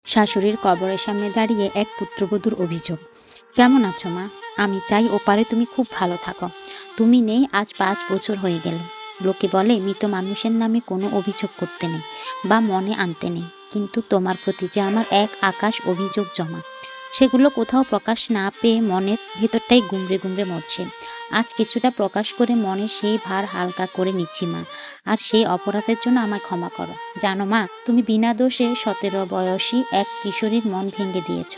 শাশুড়ির কবরের সামনে দাঁড়িয়ে এক পুত্রবধূর অভিযোগ। কেমন আছো মা? আমি চাই ওপারে তুমি খুব ভালো থাকো। তুমি নেই আজ ৫ বছর হয়ে গেল। লোকে বলে মৃত মানুষের নামে কোনো অভিযোগ করতে নেই বা মনে আনতে নেই, কিন্তু তোমার প্রতি যে আমার এক আকাশ অভিযোগ জমা, সেগুলো কোথাও প্রকাশ না পেয়ে মনের ভেতরটাই গুমড়ে গুমড়ে মরছে। আজ কিছুটা প্রকাশ করে মনের সেই ভার হালকা করে নিচ্ছি মা। আর সেই অপরাধের জন্য আমায় ক্ষমা করো। জানো মা, তুমি বিনা দোষে ১৭ বয়সী এক কিশোরীর মন ভেঙে দিয়েছ।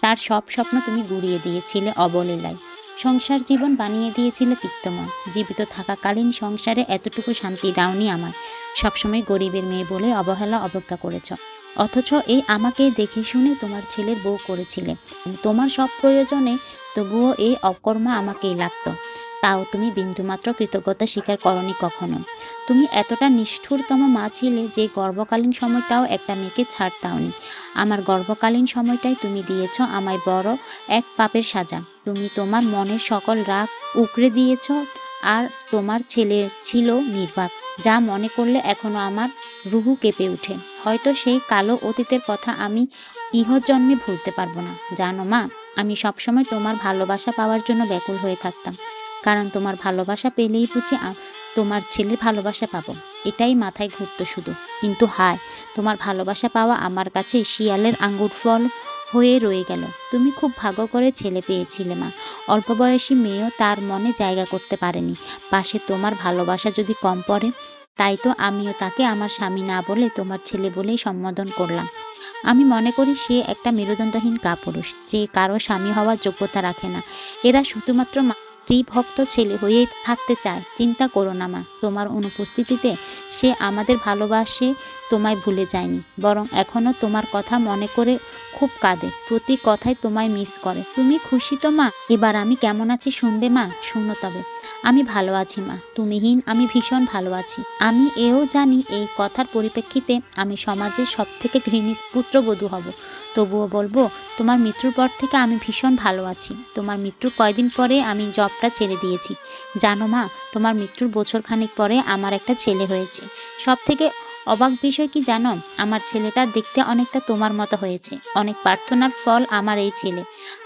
তার সব স্বপ্ন তুমি গুঁড়িয়ে দিয়েছিলে অবলীলায়। সংসার জীবন বানিয়ে দিয়েছিলে তিক্তময়। জীবিত থাকাকালীন সংসারে এতটুকু শান্তি দাওনি আমায়। সবসময় গরিবের মেয়ে বলে অবহেলা অবজ্ঞা করেছ। অথচ এই আমাকে দেখে শুনে তোমার ছেলের বউ করেছিলে। তোমার সব প্রয়োজনে তবুও এই অকর্মা আমাকেই লাগতো। তাও তুমি বিন্দুমাত্র কৃতজ্ঞতা স্বীকার করনি কখনো। তুমি এতটা নিষ্ঠুরতম মা ছিলে যে গর্ভকালীন সময়টাও একটা মেয়েকে ছাড় দাওনি। আমার গর্ভকালীন সময়টাই তুমি দিয়েছ আমায় বড় এক পাপের সাজা। তুমি তোমার মনের সকল রাগ উকড়ে দিয়েছ, আর তোমার ছেলের ছিল নির্বাক, যা মনে করলে এখনো আমার রুহু কেঁপে ওঠে। হয়তো সেই কালো অতীতের কথা আমি ইহজন্মে ভুলতে পারবো না। জানো মা, আমি সবসময় তোমার ভালোবাসা পাওয়ার জন্য ব্যাকুল হয়ে থাকতাম, কারণ তোমার ভালোবাসা পেলেই বুঝি তোমার ছেলের ভালোবাসা পাবো, এটাই মাথায় ঘুরতো শুধু। কিন্তু হায়, তোমার ভালোবাসা পাওয়া আমার কাছে শিয়ালের আঙ্গুর ফল হয়ে রয়ে গেল। তুমি খুব ভাগ্য করে ছেলে পেয়েছিলে মা। অল্প বয়সী মেয়েও তার মনে জায়গা করতে পারেনি। পাশে তোমার ভালোবাসা যদি কম পড়ে, তাই তো আমিও তাকে আমার স্বামী না বলে তোমার ছেলে বলেই সম্বোধন করলাম। আমি মনে করি সে একটা মেরুদণ্ডহীন কাপুরুষ, যে কারো স্বামী হওয়ার যোগ্যতা রাখে না। এরা শুধুমাত্র স্ত্রীভক্ত ছেলে হয়েই থাকতে চায়। চিন্তা করো না মা, তোমার অনুপস্থিতিতে সে আমাদের ভালোবাসে তোমায় ভুলে যায়নি, বরং এখনো তোমার কথা মনে করে খুব কাঁদে। প্রতি কথায় তোমায় মিস করে। তুমি খুশি তো মা? এবার আমি কেমন আছি শুনবে মা? শুনো তবে। আমি ভালো আছি মা, তুমিহীন আমি ভীষণ ভালো আছি। আমি এও জানি এই কথার পরিপ্রেক্ষিতে আমি সমাজের সবথেকে ঘৃণিত পুত্রবধূ হব। তবুও বলবো, তোমার মৃত্যুর পর থেকে আমি ভীষণ ভালো আছি। তোমার মৃত্যুর কয়দিন পরে আমি জবটা ছেড়ে দিয়েছি। জানো মা, তোমার মৃত্যুর বছরখানেক পরে আমার একটা ছেলে হয়েছে। সবথেকে অবাক বিষয় কি জানো? আমার ছেলেটা দেখতে অনেকটা তোমার মতো হয়েছে। অনেক প্রার্থনার ফল আমার এই ছেলে।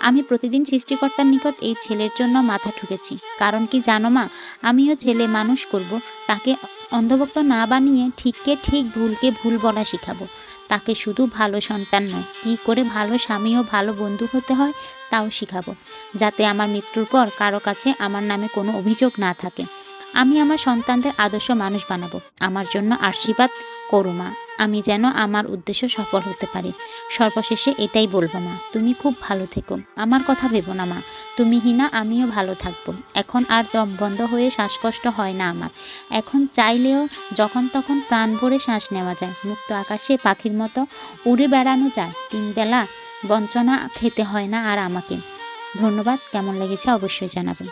আমি প্রতিদিন সৃষ্টিকর্তার নিকট এই ছেলের জন্য মাথা ঠুকেছি। কারণ কি জানো মা, আমিও ছেলে মানুষ করব, তাকে অন্ধভক্ত না বানিয়ে ঠিককে ঠিক ভুলকে ভুল বলা শিখাবো। তাকে শুধু ভালো সন্তান নয়, কী করে ভালো স্বামী ও ভালো বন্ধু হতে হয় তাও শিখাবো, যাতে আমার মৃত্যুর পর কারো কাছে আমার নামে কোনো অভিযোগ না থাকে। আমি আমার সন্তানদের আদর্শ মানুষ বানাবো। আমার জন্য আশীর্বাদ করো মা, আমি যেন আমার উদ্দেশ্য সফল হতে পারি। সর্বশেষে এটাই বলবো মা, তুমি খুব ভালো থেকো। আমার কথা ভেবো না মা, তুমি হিনা আমিও ভালো থাকবো। এখন আর দম বন্ধ হয়ে শ্বাসকষ্ট হয় না আমার। এখন চাইলেও যখন তখন প্রাণ ভরে শ্বাস নেওয়া যায়। মুক্ত আকাশে পাখির মতো উড়ে বেড়ানো যায়। ৩ বেলা বঞ্চনা খেতে হয় না আর আমাকে। ধন্যবাদ। কেমন লেগেছে অবশ্যই জানাবেন।